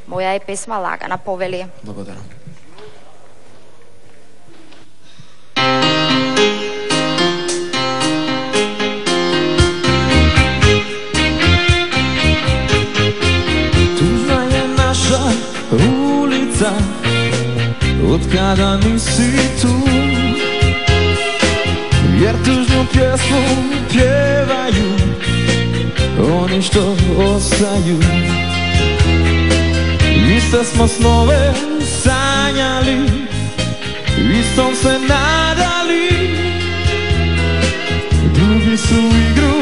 Moja je pesma Lagana Povelije. Благодарам. Tužna je naša ulica, od kada nisi tu, jer tužnu pjesmu pjevaju oni što ostaju. Iste smo snove sanjali, istom se nadali, drugi su igru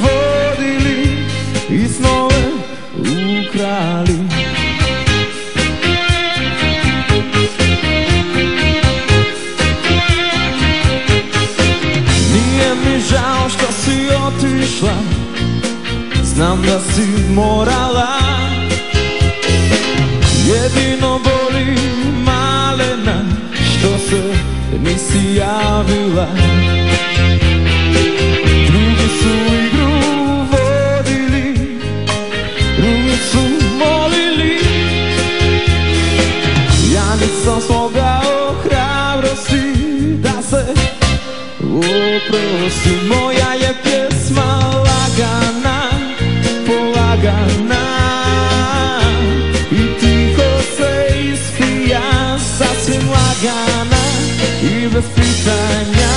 vodili i snove ukrali. Nije mi žao što si otišla, znam da si morala. Jedino boli malena što se nisi javila. Drugi su igru vodili, drugi su molili. Ja nisam smogao hrabrosti da se oprosti. Moja je pjesma lagana, polagana, i tiho se ispija, sasvim lagana i bez pitanja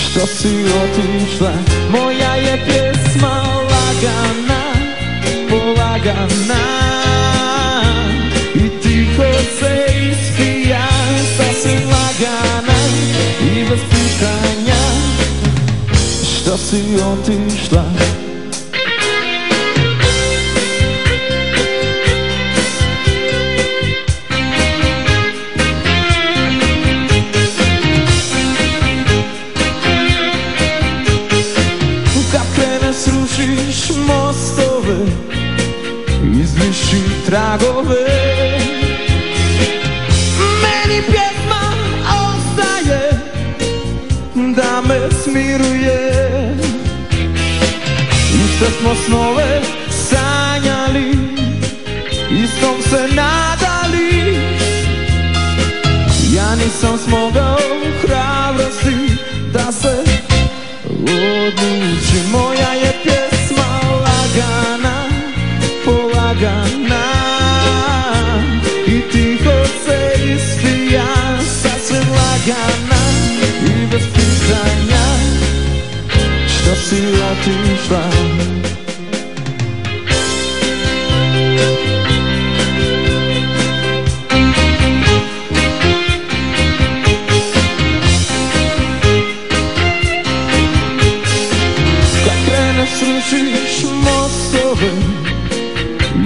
što si otišla. Moja je pjesma lagana, polagana, i tiho se ispija, sasvim lagana i bez pitanja što si otišla. Srušiš mostove, izbriši tragove, meni pjesma ostaje da me smiruje. Iste smo snove sanjali, istom se nadali. Ja nisam smogao hrabrosti da se odluči. Moja je pjesma lagana, polagana, i tiho se ispija, sasvim lagana i bez pitanja što si otišla. Srušiš mostove,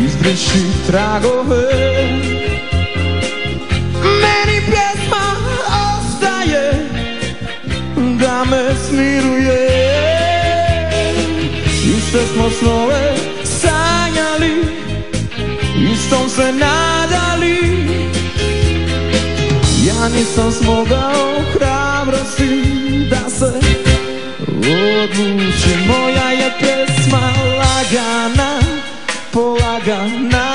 izbriši tragove, meni pjesma ostaje da me smiruje. Iste smo snove sanjali, istom se nadali. Ja nisam smogao hrabrosti da se odluči. Moja je pjesma lagana, polagana,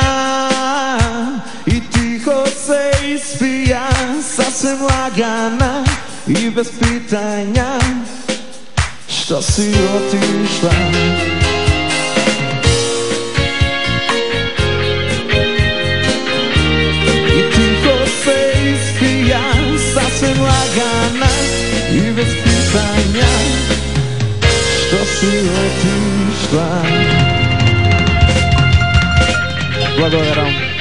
i tiho se ispija, sasvim lagana i bez pitanja što si otišla. I tiho se ispija, sasvim lagana i bez pitanja što si otišla. Благодарам.